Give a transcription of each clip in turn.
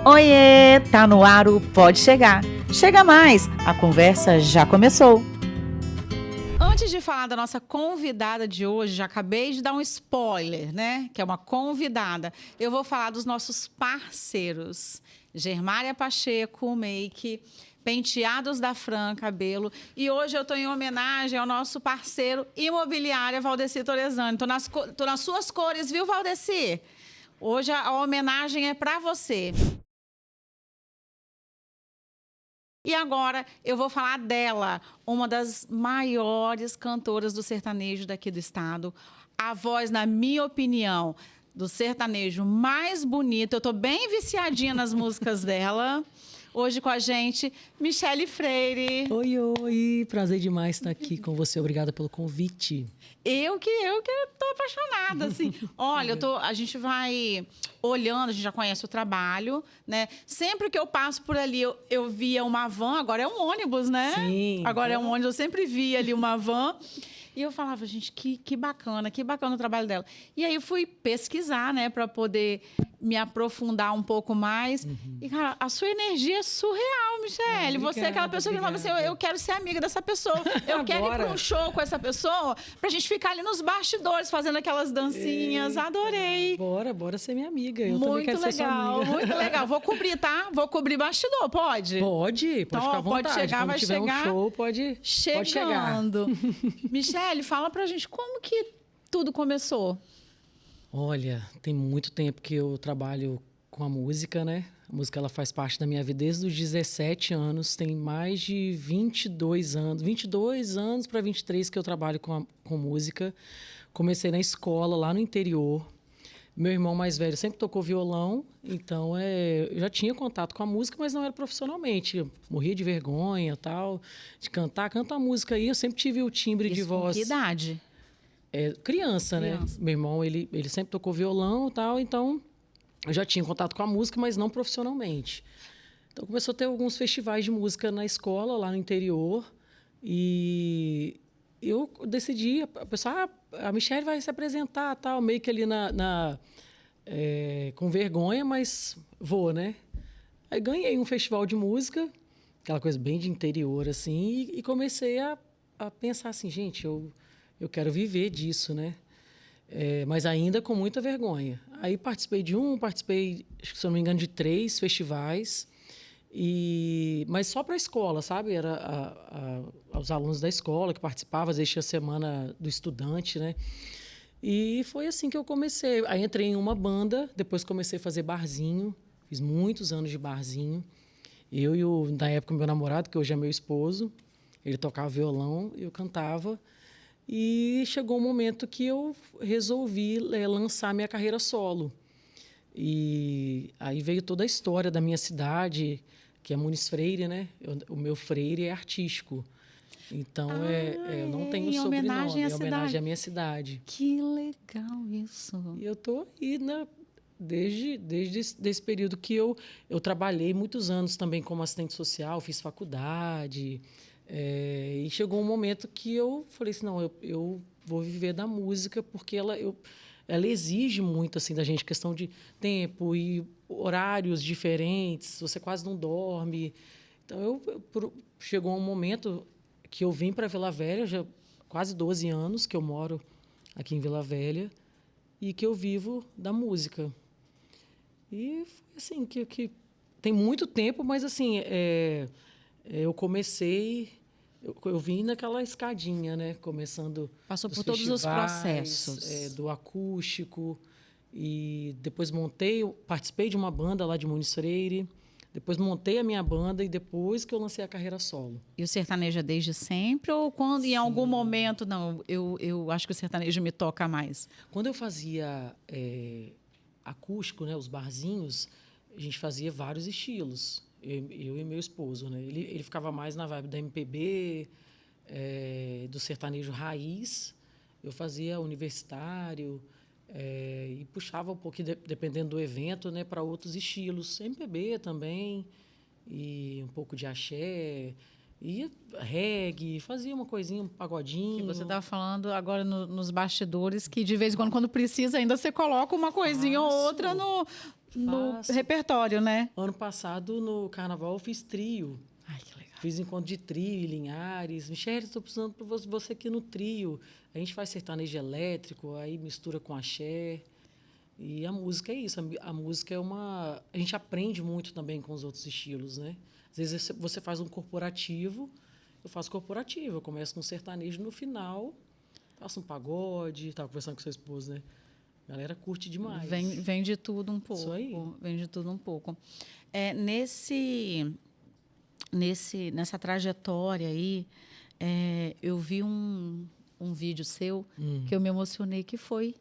Oiê, tá no ar o Pode Chegar. Chega mais, a conversa já começou. Antes de falar da nossa convidada de hoje, já acabei de dar um spoiler, né? Que é uma convidada. Eu vou falar dos nossos parceiros. Germária Pacheco, Make, Penteados da Fran, cabelo. E hoje eu estou em homenagem ao nosso parceiro Imobiliária Valdeci Torezani. Tô nas suas cores, viu, Valdeci? Hoje a homenagem é para você. E agora eu vou falar dela, uma das maiores cantoras do sertanejo daqui do estado. A voz, na minha opinião, do sertanejo mais bonita. Eu estou bem viciadinha nas músicas dela. Hoje com a gente, Michele Freire. Oi, oi. Prazer demais estar aqui com você. Obrigada pelo convite. Eu que tô apaixonada, assim. Olha, a gente vai olhando, a gente já conhece o trabalho, né? Sempre que eu passo por ali, eu via uma van, agora é um ônibus, né? Sim. Agora é um ônibus, eu sempre via ali uma van. E eu falava, gente, que bacana o trabalho dela. E aí eu fui pesquisar, né, para poder me aprofundar um pouco mais. E, cara, a sua energia é surreal, Michele. Você é aquela pessoa que fala assim, eu quero ser amiga dessa pessoa. Eu quero ir para um show com essa pessoa, pra gente ficar ali nos bastidores, fazendo aquelas dancinhas. Eita. Adorei. Bora ser minha amiga. Eu também quero ser sua amiga. Muito legal. Vou cobrir, tá? Vou cobrir bastidor, pode? Pode Então, ficar à vontade. Pode chegar, quando vai tiver chegar. um show, pode chegar. Michele, fala pra gente como que tudo começou. Olha, tem muito tempo que eu trabalho com a música, né? A música ela faz parte da minha vida desde os 17 anos. Tem mais de 22 anos para 23 que eu trabalho com música. Comecei na escola, lá no interior. Meu irmão mais velho sempre tocou violão, então eu já tinha contato com a música, mas não era profissionalmente. Eu morria de vergonha, tal, de cantar. Canta a música aí, eu sempre tive o timbre de voz. Que idade? Criança, né? Meu irmão, ele sempre tocou violão e tal, então eu já tinha contato com a música, mas não profissionalmente. Então começou a ter alguns festivais de música na escola, lá no interior, e eu decidi, a pessoa, a Michele vai se apresentar, tal, meio que ali com vergonha, mas vou, né? Aí ganhei um festival de música, aquela coisa bem de interior, assim, e comecei a pensar assim, gente, eu quero viver disso, né? Mas ainda com muita vergonha. Aí participei, acho que, se eu não me engano, de 3 festivais, mas só para a escola, sabe? Era os alunos da escola que participavam, às vezes tinha a semana do estudante, né? E foi assim que eu comecei. Aí entrei em uma banda, depois comecei a fazer barzinho, fiz muitos anos de barzinho. Eu e, na época, meu namorado, que hoje é meu esposo, ele tocava violão e eu cantava. E chegou um momento que eu resolvi lançar minha carreira solo. E aí veio toda a história da minha cidade, que é Muniz Freire, né? O meu Freire é artístico. Então, eu não tenho sobrenome, é homenagem à minha cidade. Que legal isso. E eu estou aí, né, desde esse período que eu trabalhei muitos anos também como assistente social, fiz faculdade. E chegou um momento que eu falei assim, não, eu vou viver da música, porque ela exige muito assim da gente, questão de tempo e horários diferentes, você quase não dorme. Então, chegou um momento que eu vim para Vila Velha, já quase 12 anos que eu moro aqui em Vila Velha, e que eu vivo da música. E foi assim, que tem muito tempo, mas assim, eu comecei... Eu vim naquela escadinha, né? Começando... Passou por todos os processos. Do acústico. E depois participei de uma banda lá de Muniz Freire. Depois montei a minha banda e depois que eu lancei a carreira solo. E o sertanejo é desde sempre? Ou quando, Sim. Em algum momento, não, eu acho que o sertanejo me toca mais? Quando eu fazia acústico, né? Os barzinhos, a gente fazia vários estilos. Eu e meu esposo, né? Ele ficava mais na vibe da MPB, do sertanejo raiz. Eu fazia universitário e puxava um pouquinho, dependendo do evento, né, para outros estilos. MPB também, e um pouco de axé, e reggae, fazia uma coisinha, um pagodinho. Que você estava falando agora nos bastidores, que de vez em quando precisa, ainda você coloca uma coisinha ou outra no... no Faço. repertório, né? Ano passado, no carnaval, eu fiz trio. Ai, que legal. Fiz encontro de trio em Linhares. Michele, estou precisando de você aqui no trio. A gente faz sertanejo elétrico, aí mistura com axé. E a música é isso. A música é uma... A gente aprende muito também com os outros estilos, né? Às vezes você faz um corporativo, eu faço corporativo. Eu começo com sertanejo, no final faço um pagode. Estava conversando com seu esposo, né? A galera curte demais. Vem de tudo um pouco. Isso aí. Vem de tudo um pouco. Nessa trajetória aí, eu vi um vídeo seu que eu me emocionei, que foi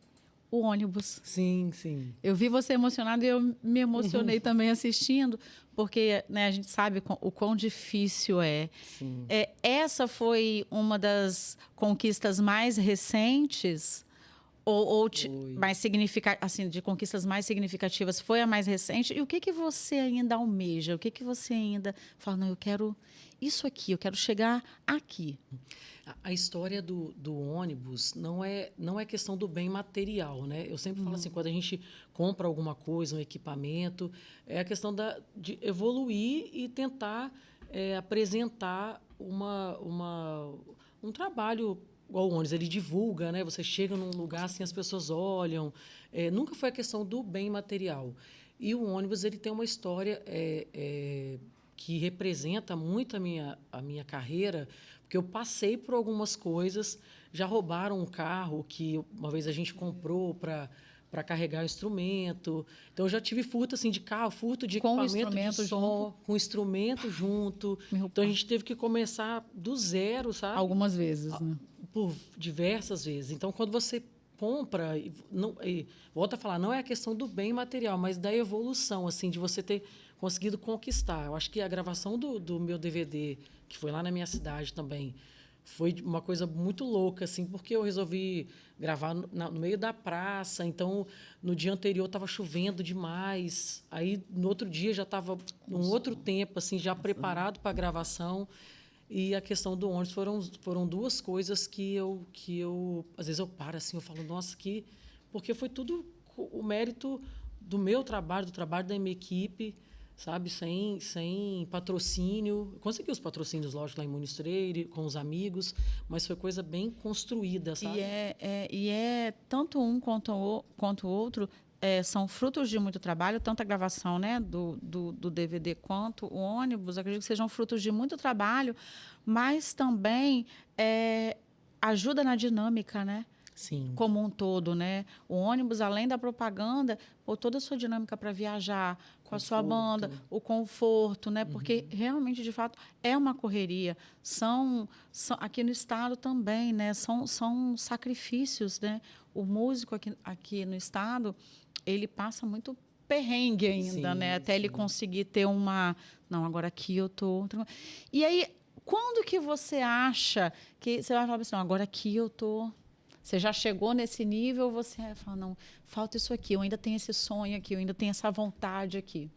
o ônibus. Sim, sim. Eu vi você emocionado e eu me emocionei também assistindo, porque, né, a gente sabe o quão difícil é. Sim. Essa foi uma das conquistas mais recentes, ou mais assim, de conquistas mais significativas, foi a mais recente. E o que você ainda almeja? O que você ainda fala, não, eu quero isso aqui, eu quero chegar aqui? A história do ônibus não é questão do bem material, né? Eu sempre falo assim, quando a gente compra alguma coisa, um equipamento, é a questão de evoluir e tentar apresentar um trabalho igual o ônibus. Ele divulga, né? Você chega num lugar assim, as pessoas olham. Nunca foi a questão do bem material. E o ônibus ele tem uma história que representa muito a minha carreira, porque eu passei por algumas coisas. Já roubaram um carro que uma vez a gente comprou para carregar o instrumento. Então, eu já tive furto assim, de carro, furto de Com equipamento de som, com instrumento junto. Então, a gente teve que começar do zero, sabe? Algumas vezes, né? Por diversas vezes. Então, quando você compra, volta a falar, não é a questão do bem material, mas da evolução, assim, de você ter conseguido conquistar. Eu acho que a gravação do meu DVD, que foi lá na minha cidade também, foi uma coisa muito louca, assim, porque eu resolvi gravar no meio da praça. Então, no dia anterior estava chovendo demais. Aí, no outro dia, já estava num outro tempo, assim, já preparado para a gravação. E a questão do ônibus foram duas coisas que eu às vezes eu paro assim, eu falo, nossa, porque foi tudo o mérito do meu trabalho, do trabalho da minha equipe, sabe, sem patrocínio. Consegui os patrocínios, lógico, lá em Monestreire, com os amigos, mas foi coisa bem construída, sabe? E é tanto um quanto o outro. São frutos de muito trabalho, tanto a gravação, né, do DVD quanto o ônibus, acredito que sejam frutos de muito trabalho, mas também ajuda na dinâmica, né? Sim. Como um todo, né? O ônibus, além da propaganda, toda a sua dinâmica para viajar com a sua banda, o conforto, né? Porque realmente, de fato, é uma correria. São aqui no estado também, né? São sacrifícios, né? O músico aqui no estado, ele passa muito perrengue ainda, Sim, né? Até ele conseguir ter uma... Não, agora aqui eu tô... E aí, quando que você acha que... Você vai falar assim, não, agora aqui eu tô... Você já chegou nesse nível, você fala, não, falta isso aqui, eu ainda tenho esse sonho aqui, eu ainda tenho essa vontade aqui.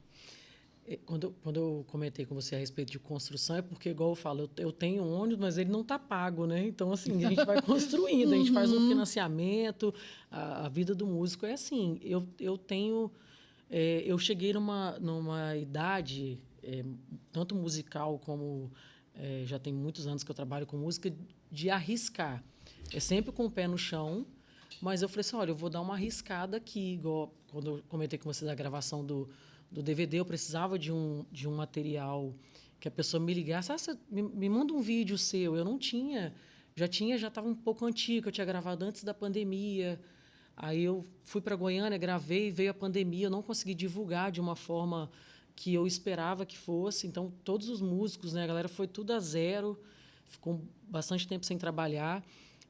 Quando eu comentei com você a respeito de construção, é porque, igual eu falo, eu tenho um ônibus, mas ele não está pago, né? Então, assim, a gente vai construindo, a gente faz um financiamento. A vida do músico é assim. Eu tenho... eu cheguei numa idade, tanto musical como... já tem muitos anos que eu trabalho com música, de arriscar. É sempre com o pé no chão, mas eu falei assim, olha, eu vou dar uma arriscada aqui, igual quando eu comentei com você da gravação do DVD, eu precisava de um material que a pessoa me ligasse, você me manda um vídeo seu. Eu não tinha, já estava um pouco antigo, eu tinha gravado antes da pandemia. Aí eu fui para Goiânia, gravei, veio a pandemia, eu não consegui divulgar de uma forma que eu esperava que fosse. Então, todos os músicos, né, a galera foi tudo a zero, ficou bastante tempo sem trabalhar.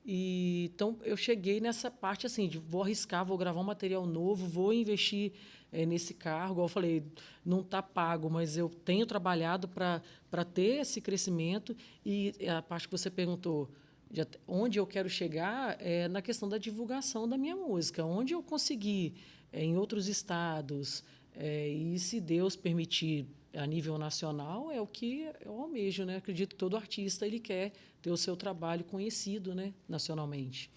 Então, eu cheguei nessa parte assim, de vou arriscar, vou gravar um material novo, vou investir nesse carro. Igual eu falei, não está pago, mas eu tenho trabalhado para ter esse crescimento. E a parte que você perguntou, onde eu quero chegar, é na questão da divulgação da minha música. Onde eu conseguir, em outros estados, e se Deus permitir, a nível nacional, é o que eu almejo, né? Acredito que todo artista ele quer ter o seu trabalho conhecido, né, nacionalmente.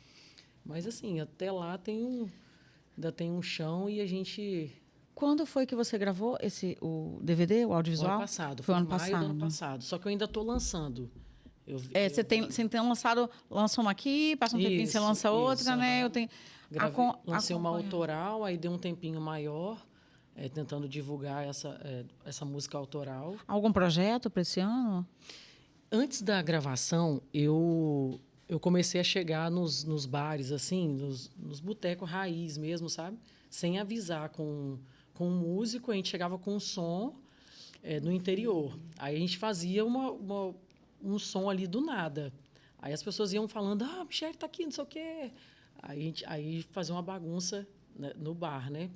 Mas, assim, até lá ainda tem um chão e a gente... quando foi que você gravou o DVD, o audiovisual? Ano passado. Foi ano maio passado. do ano passado. Só que eu ainda estou lançando. Você tem lançado, lançou uma aqui, passa um tempinho, você lança outra, né? Eu tenho... Lancei uma autoral, aí deu um tempinho maior, tentando divulgar essa música autoral. Algum projeto para esse ano? Antes da gravação, eu comecei a chegar nos bares, assim, nos botecos raiz mesmo, sabe? Sem avisar com um músico, a gente chegava com um som no interior. Aí a gente fazia um som ali do nada. Aí as pessoas iam falando, Michele tá aqui, não sei o quê. Aí fazia uma bagunça, né, no bar, né?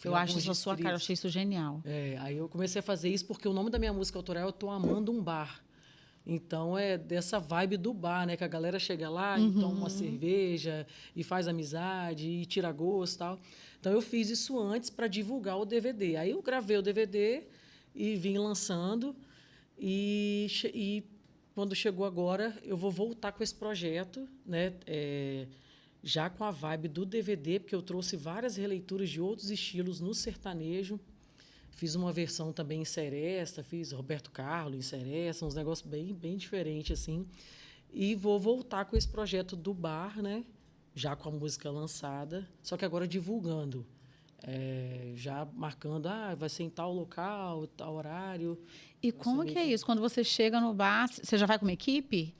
Eu acho isso a sua cara, eu achei isso genial. Aí eu comecei a fazer isso porque o nome da minha música autoral é Eu Tô Amando um Bar. Então, é dessa vibe do bar, né? Que a galera chega lá e toma uma cerveja e faz amizade e tira gosto e tal. Então, eu fiz isso antes para divulgar o DVD. Aí, eu gravei o DVD e vim lançando. E quando chegou agora, eu vou voltar com esse projeto, né? Já com a vibe do DVD, porque eu trouxe várias releituras de outros estilos no sertanejo. Fiz uma versão também em seresta, fiz Roberto Carlos em seresta, uns negócios bem, bem diferentes, assim. E vou voltar com esse projeto do bar, né? Já com a música lançada, só que agora divulgando. Já marcando, vai ser em tal local, tal horário. E como que é isso? Quando você chega no bar, você já vai com uma equipe?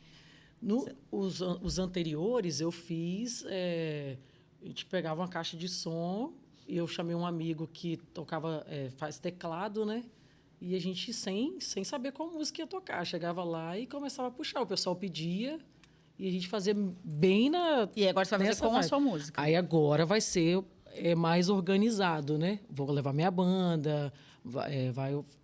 Os anteriores eu fiz, a gente pegava uma caixa de som e eu chamei um amigo que tocava, faz teclado, né? E a gente, sem saber qual música ia tocar, chegava lá e começava a puxar. O pessoal pedia e a gente fazia bem na... E agora você vai fazer com a sua música. Aí agora vai ser mais organizado, né? Vou levar minha banda,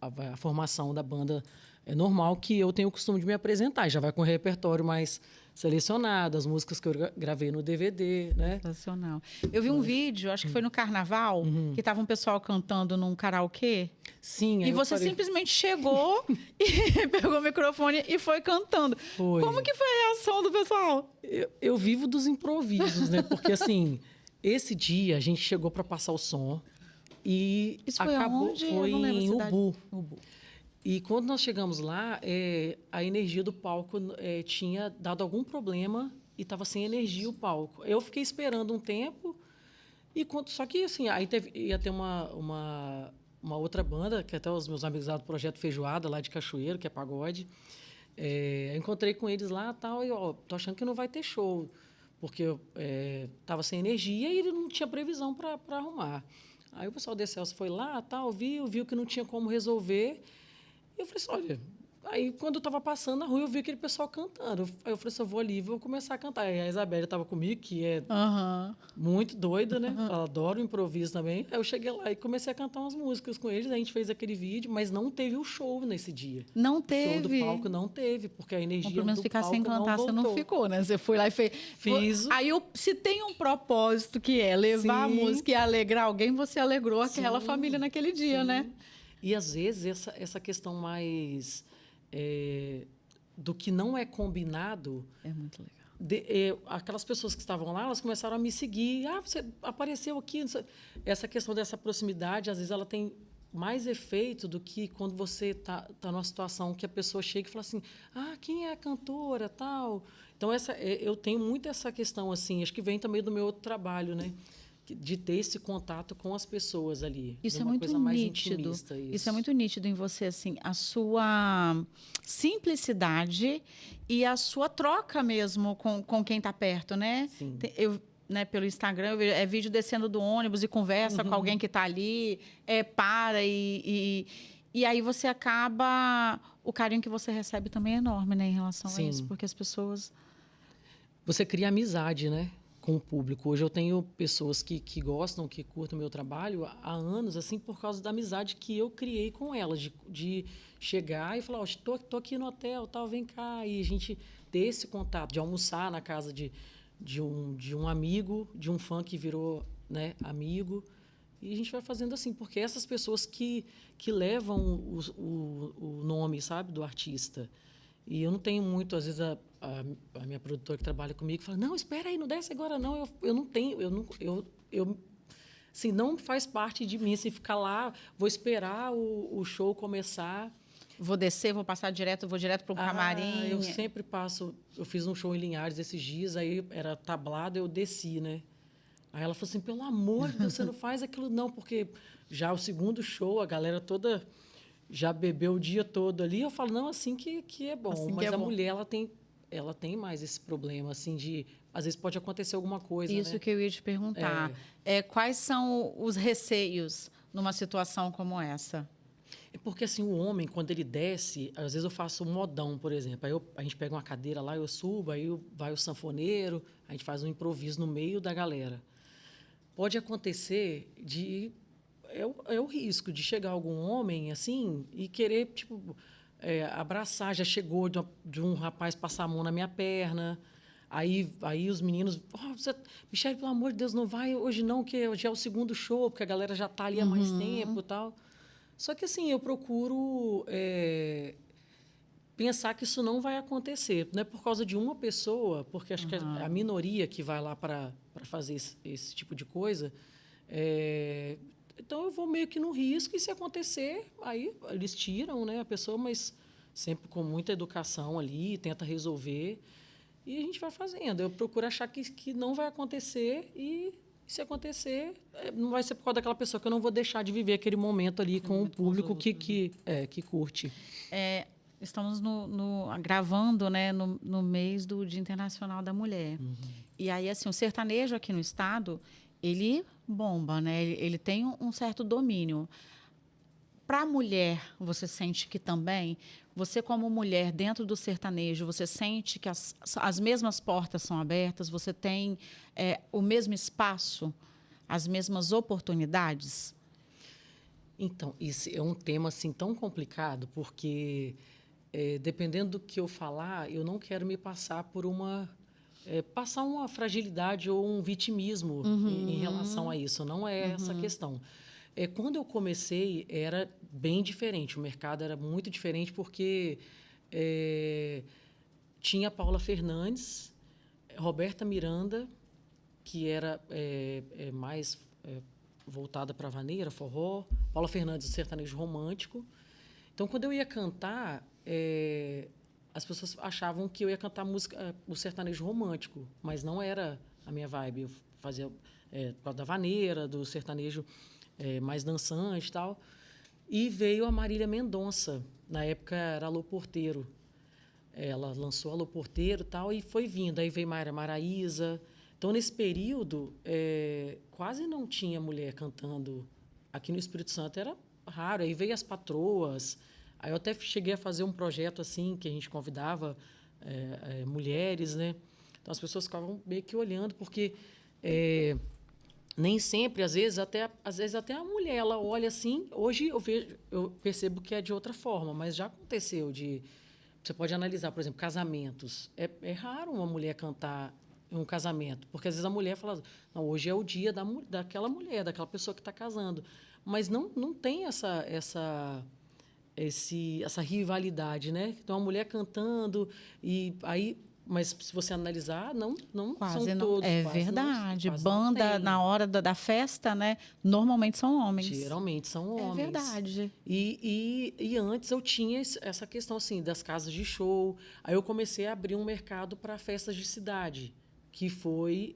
a formação da banda é normal, que eu tenho o costume de me apresentar. Já vai com o repertório mais selecionado, as músicas que eu gravei no DVD, né? Sensacional. Eu vi um vídeo, acho que foi no Carnaval, que estava um pessoal cantando num karaokê. Sim. E você simplesmente chegou e pegou o microfone e foi cantando. Foi. Como que foi a reação do pessoal? Eu vivo dos improvisos, né? Porque, esse dia a gente chegou para passar o som e isso foi acabou... Onde? Foi em Ubu. Ubu. E quando nós chegamos lá, a energia do palco tinha dado algum problema e estava sem energia o palco. Eu fiquei esperando um tempo, só que aí ia ter uma outra banda, que até os meus amigos lá do Projeto Feijoada, lá de Cachoeiro, que é pagode. Eu encontrei com eles lá e tô achando que não vai ter show, porque eu estava sem energia e ele não tinha previsão para arrumar. Aí o pessoal da Excelsior foi lá, viu que não tinha como resolver. E eu falei assim, olha... Aí, quando eu estava passando na rua, eu vi aquele pessoal cantando. Aí eu falei assim, eu vou ali e vou começar a cantar. Aí a Isabela estava comigo, que é muito doida, né? Ela adora o improviso também. Aí eu cheguei lá e comecei a cantar umas músicas com eles. A gente fez aquele vídeo, mas não teve o show nesse dia. Não teve? O show do palco não teve, porque a energia do palco não voltou. Pelo menos ficar sem cantar, você não ficou, né? Você foi lá e fez... Fiz. Aí, se tem um propósito que é levar a música e alegrar alguém, você alegrou aquela família naquele dia, né? E, às vezes, essa questão mais... do que não é combinado... É muito legal. Aquelas pessoas que estavam lá, elas começaram a me seguir. Você apareceu aqui. Essa questão dessa proximidade, às vezes, ela tem mais efeito do que quando você está numa situação que a pessoa chega e fala assim, quem é a cantora, tal. Então, eu tenho muito essa questão, assim, acho que vem também do meu outro trabalho, né? De ter esse contato com as pessoas ali. Isso é uma muito coisa mais nítido. Intimista, isso é muito nítido em você, assim, a sua simplicidade e a sua troca mesmo com quem está perto, né? Sim. Pelo Instagram, eu vejo, vídeo descendo do ônibus e conversa com alguém que está ali, para e aí você acaba... O carinho que você recebe também é enorme, né, em relação a isso, porque as pessoas... Você cria amizade, né? Com o público. Hoje eu tenho pessoas que gostam, que curtem o meu trabalho há anos, assim, por causa da amizade que eu criei com elas, de chegar e falar, tô aqui no hotel, vem cá, e a gente ter esse contato, de almoçar na casa de um amigo, de um fã que virou, né, amigo, e a gente vai fazendo assim, porque essas pessoas que levam o nome, sabe, do artista. E eu não tenho muito, às vezes, a minha produtora que trabalha comigo fala, não, espera aí, não desce agora, não. Eu não tenho, assim, não faz parte de mim, assim, ficar lá, vou esperar o show começar. Vou descer, vou passar direto, vou direto para o camarim. Eu sempre passo. Eu fiz um show em Linhares esses dias, aí era tablado, eu desci, né? Aí ela falou assim: pelo amor de Deus, você não faz aquilo, não, porque já o segundo show, a galera toda já bebeu o dia todo ali. Eu falo, não, assim que é bom. Assim que mas é a bom. mulher, ela tem mais esse problema, assim, de. Às vezes pode acontecer alguma coisa. Isso né? que eu ia te perguntar. Quais são os receios numa situação como essa? É porque, assim, o homem, quando ele desce, às vezes eu faço um modão, por exemplo. Aí a gente pega uma cadeira lá, eu subo, aí vai o sanfoneiro, a gente faz um improviso no meio da galera. Pode acontecer de... É o risco de chegar algum homem, assim, e querer, tipo, abraçar. Já chegou de um rapaz passar a mão na minha perna. Aí os meninos... Michele, pelo amor de Deus, não vai hoje não, que hoje é o segundo show, porque a galera já está ali há mais tempo e tal. Só que, assim, eu procuro pensar que isso não vai acontecer. Não é por causa de uma pessoa, porque acho que a minoria que vai lá para fazer esse tipo de coisa. Então, eu vou meio que no risco, e se acontecer, aí eles tiram, né, a pessoa, mas sempre com muita educação ali, tenta resolver, e a gente vai fazendo. Eu procuro achar que não vai acontecer, e se acontecer, não vai ser por causa daquela pessoa, que eu não vou deixar de viver aquele momento ali com o público que curte. Estamos gravando, né, no mês do Dia Internacional da Mulher. E aí, assim, o sertanejo aqui no estado, ele bomba, né? Ele tem um certo domínio. Para a mulher, você sente que também, você como mulher dentro do sertanejo, você sente que as mesmas portas são abertas, você tem o mesmo espaço, as mesmas oportunidades? Então, isso é um tema assim tão complicado, porque dependendo do que eu falar, eu não quero me passar por passar uma fragilidade ou um vitimismo em relação a isso. Não é essa a questão. Quando eu comecei, era bem diferente. O mercado era muito diferente, porque tinha Paula Fernandes, Roberta Miranda, que era mais voltada para vaneira, forró, Paula Fernandes, sertanejo romântico. Então, quando eu ia cantar, as pessoas achavam que eu ia cantar música, o sertanejo romântico, mas não era a minha vibe. Eu fazia da vaneira, do sertanejo mais dançante e tal. E veio a Marília Mendonça. Na época era Alô Porteiro. Ela lançou Alô Porteiro e tal, e foi vindo. Aí veio Mayra Maraíza. Então, nesse período, quase não tinha mulher cantando. Aqui no Espírito Santo era raro. Aí veio as patroas. Aí eu até cheguei a fazer um projeto assim, que a gente convidava mulheres, né? Então, as pessoas ficavam meio que olhando, porque nem sempre, às vezes até a mulher, ela olha assim. Hoje eu percebo que é de outra forma, mas já aconteceu de... Você pode analisar, por exemplo, casamentos. É raro uma mulher cantar em um casamento, porque às vezes a mulher fala, não, hoje é o dia daquela mulher, daquela pessoa que está casando. Mas não tem essa rivalidade, né? Então, a mulher cantando, e aí... Mas, se você analisar, não Quase são não. todos. É quase verdade. quase Banda, na hora da festa, né? Normalmente são homens. Geralmente são homens. É verdade. E antes eu tinha essa questão assim, das casas de show. Aí eu comecei a abrir um mercado para festas de cidade, que foi,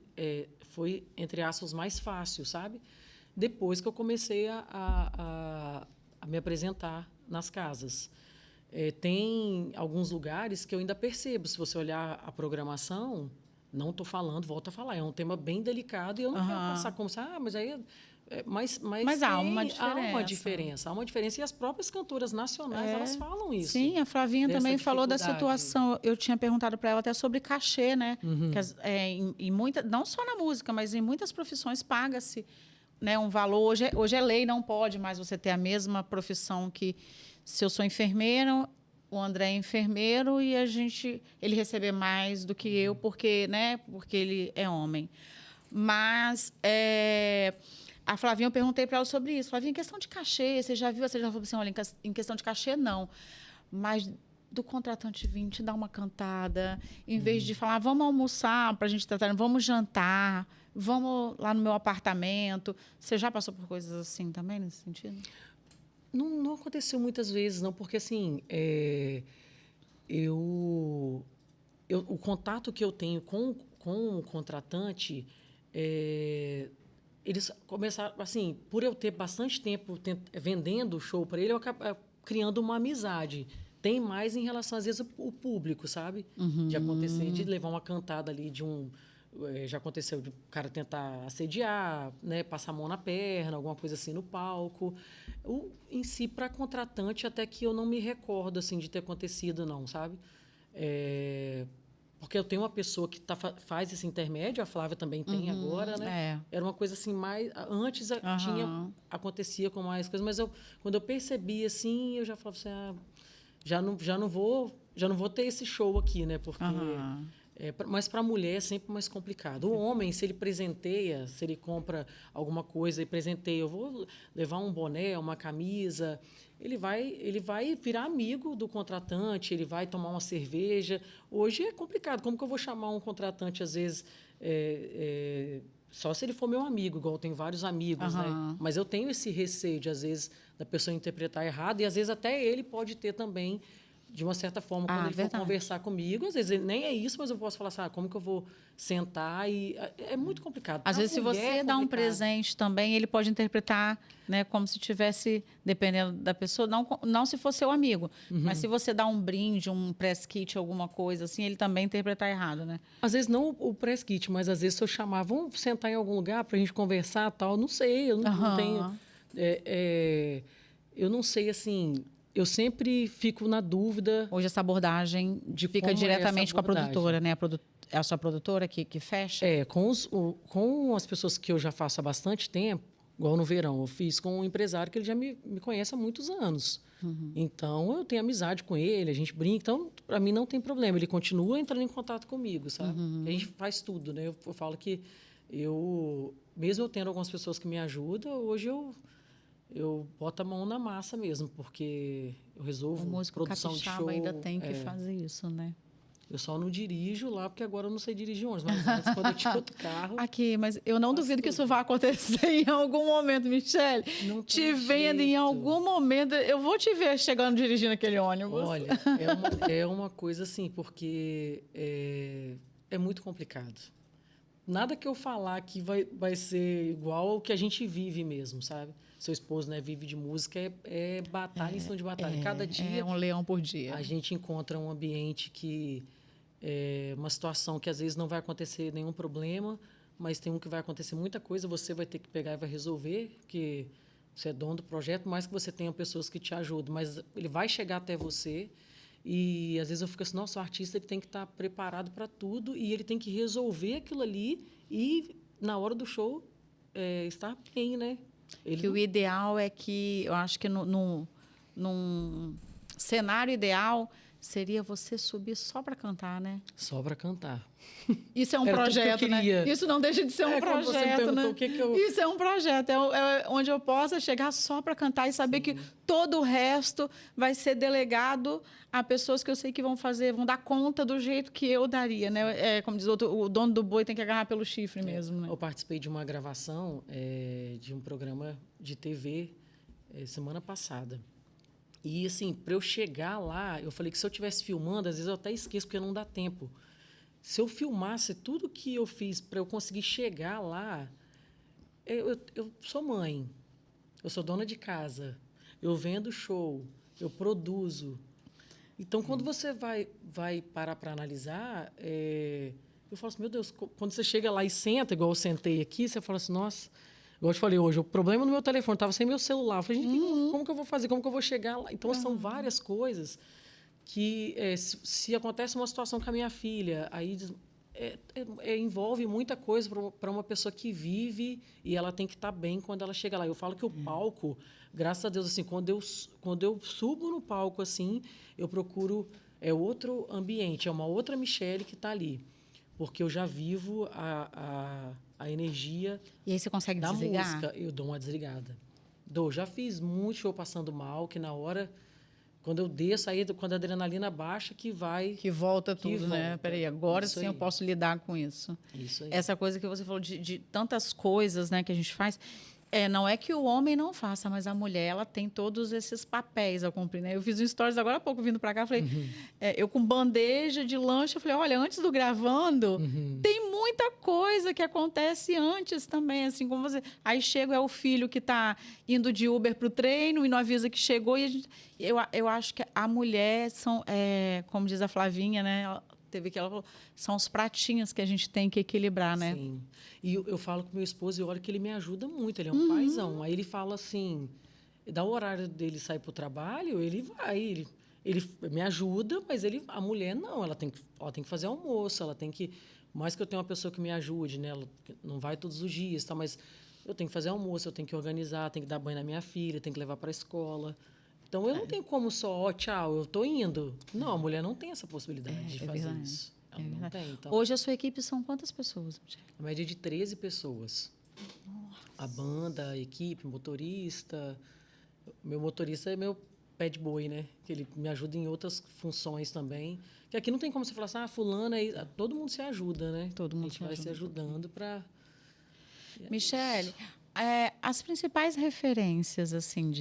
entre aspas, mais fácil, sabe? Depois que eu comecei a me apresentar nas casas. Tem alguns lugares que eu ainda percebo. Se você olhar a programação, não estou falando, volto a falar, é um tema bem delicado, e eu não quero passar como se... mas aí... Mas há uma diferença. Há uma diferença. E as próprias cantoras nacionais, elas falam isso. Sim, a Flavinha também falou da situação. Eu tinha perguntado para ela até sobre cachê, né? Que em não só na música, mas em muitas profissões paga-se, né, um valor. Hoje é lei, não pode mais você ter a mesma profissão que... Se eu sou enfermeira, o André é enfermeiro, e ele receber mais do que eu, porque ele é homem. Mas a Flavinha, eu perguntei para ela sobre isso. Flavinha, em questão de cachê, você já falou assim, olha, em questão de cachê, não. Mas do contratante vir te dar uma cantada, em vez de falar, vamos almoçar para a gente tratar, vamos jantar, vamos lá no meu apartamento. Você já passou por coisas assim também, nesse sentido? Não aconteceu muitas vezes, não, porque assim, o contato que eu tenho com o contratante, eles começaram, assim, por eu ter bastante tempo vendendo o show para ele, eu acabo criando uma amizade. Tem mais em relação, às vezes, o público, sabe? De acontecer, de levar uma cantada ali de um... Já aconteceu de o cara tentar assediar, né, passar a mão na perna, alguma coisa assim no palco. Em si, para contratante, até que eu não me recordo assim, de ter acontecido, não, sabe? Porque eu tenho uma pessoa que faz esse intermédio, a Flávia também tem agora, né? Era uma coisa assim, mais... Antes acontecia com mais coisas, mas quando eu percebi assim, eu já falava assim, já não vou ter esse show aqui, né? Porque... mas para a mulher é sempre mais complicado. O homem, se ele presenteia, se ele compra alguma coisa e presenteia, eu vou levar um boné, uma camisa, ele vai virar amigo do contratante, ele vai tomar uma cerveja. Hoje é complicado. Como que eu vou chamar um contratante, às vezes, só se ele for meu amigo, igual eu tenho vários amigos, né? Mas eu tenho esse receio de, às vezes, da pessoa interpretar errado, e às vezes até ele pode ter também, de uma certa forma, quando ele for conversar comigo. Às vezes nem é isso, mas eu posso falar assim, como que eu vou sentar? E é muito complicado. Às vezes, se você dá um presente também, ele pode interpretar, né, como se tivesse, dependendo da pessoa, não se for seu amigo, mas se você dá um brinde, um press kit, alguma coisa assim, ele também interpretar errado, né? Às vezes não o press kit, mas às vezes se eu chamar, vamos sentar em algum lugar para a gente conversar, tal, não sei, eu não tenho... eu não sei, assim... Eu sempre fico na dúvida... Hoje essa abordagem fica diretamente com a produtora, né? É a sua produtora que fecha? Com as pessoas que eu já faço há bastante tempo, igual no verão, eu fiz com um empresário que ele já me conhece há muitos anos. Então, eu tenho amizade com ele, a gente brinca. Então, para mim, não tem problema. Ele continua entrando em contato comigo, sabe? A gente faz tudo, né? Eu falo que mesmo eu tendo algumas pessoas que me ajudam, hoje eu boto a mão na massa mesmo, porque eu resolvo produção de show. Ainda tem que fazer isso, né? Eu só não dirijo lá, porque agora eu não sei dirigir ônibus. Mas antes, quando eu tinha outro carro... Mas eu não duvido que isso vai acontecer em algum momento, Michele. Te vendo em algum momento. Eu vou te ver chegando dirigindo aquele ônibus. Olha, é uma coisa assim, porque é muito complicado. Nada que eu falar aqui vai ser igual ao que a gente vive mesmo, sabe? Seu esposo, né, vive de música, é batalha em cima de batalha. Cada dia... É um leão por dia. A gente encontra um ambiente que... uma situação que, às vezes, não vai acontecer nenhum problema, mas tem que vai acontecer muita coisa, você vai ter que pegar e vai resolver, porque você é dono do projeto, mais que você tenha pessoas que te ajudam, mas ele vai chegar até você. E, às vezes, eu fico assim, nossa, o artista ele tem que estar preparado para tudo e ele tem que resolver aquilo ali e, na hora do show, estar bem, né? O ideal é que, eu acho que num cenário ideal, seria você subir só para cantar, né? Só para cantar. Isso é um projeto, né? Isso não deixa de ser um projeto, né? Isso é um projeto, é onde eu possa chegar só para cantar e saber que todo o resto vai ser delegado a pessoas que eu sei que vão dar conta do jeito que eu daria, né? Como diz o dono do boi tem que agarrar pelo chifre mesmo, né? Eu participei de uma gravação de um programa de TV semana passada. E, assim, para eu chegar lá, eu falei que se eu estivesse filmando, às vezes eu até esqueço, porque não dá tempo. Se eu filmasse tudo que eu fiz para eu conseguir chegar lá... Eu sou mãe, eu sou dona de casa, eu vendo show, eu produzo. Então, quando você vai parar para analisar, eu falo assim, meu Deus, quando você chega lá e senta, igual eu sentei aqui, você fala assim, nossa... Igual eu te falei hoje, o problema no meu telefone, estava sem meu celular. Eu falei, gente, como que eu vou fazer? Como que eu vou chegar lá? Então, são várias coisas que, se acontece uma situação com a minha filha, aí envolve muita coisa para uma pessoa que vive e ela tem que estar bem quando ela chega lá. Eu falo que o palco, graças a Deus, assim, quando eu subo no palco, assim, eu procuro outro ambiente, é uma outra Michele que está ali. Porque eu já vivo a energia. E aí você consegue da desligar? Música. Eu dou uma desligada. Já fiz muito show passando mal, que na hora, quando eu desço, aí quando a adrenalina baixa, que vai... Que volta tudo, né? volta. Peraí, agora Isso sim eu aí. posso lidar com isso. Isso aí. Essa coisa que você falou de tantas coisas, né, que a gente faz. Não é que o homem não faça, mas a mulher, ela tem todos esses papéis a cumprir, né? Eu fiz um stories agora há pouco, vindo para cá, falei, eu com bandeja de lanche, eu falei, olha, antes do gravando, tem muita coisa que acontece antes também, assim como você. Aí chega, é o filho que está indo de Uber para o treino e não avisa que chegou. E eu acho que a mulher são, como diz a Flavinha, né? Teve que ela falou, são os pratinhos que a gente tem que equilibrar, né? Sim. E eu falo com meu esposo e olho que ele me ajuda muito, ele é um paizão. Aí ele fala assim, dá o horário dele sair para o trabalho, ele vai, ele me ajuda, mas a mulher não, ela tem que fazer almoço, ela tem que, mais que eu tenha uma pessoa que me ajude, né? Ela não vai todos os dias, tá? Mas eu tenho que fazer almoço, eu tenho que organizar, tenho que dar banho na minha filha, tenho que levar para a escola. Então, eu não tenho como só, tchau, eu estou indo. Não, a mulher não tem essa possibilidade de fazer verdade. isso. Ela não tem. Então, Hoje a sua equipe são quantas pessoas, Michele? a média de 13 pessoas. Nossa. A banda, a equipe, motorista. Meu motorista é meu pad boy, né? Que ele me ajuda em outras funções também. Que aqui não tem como você falar assim, fulana, todo mundo se ajuda, né? Todo mundo a gente vai se ajudando para... Michele, as principais referências, assim,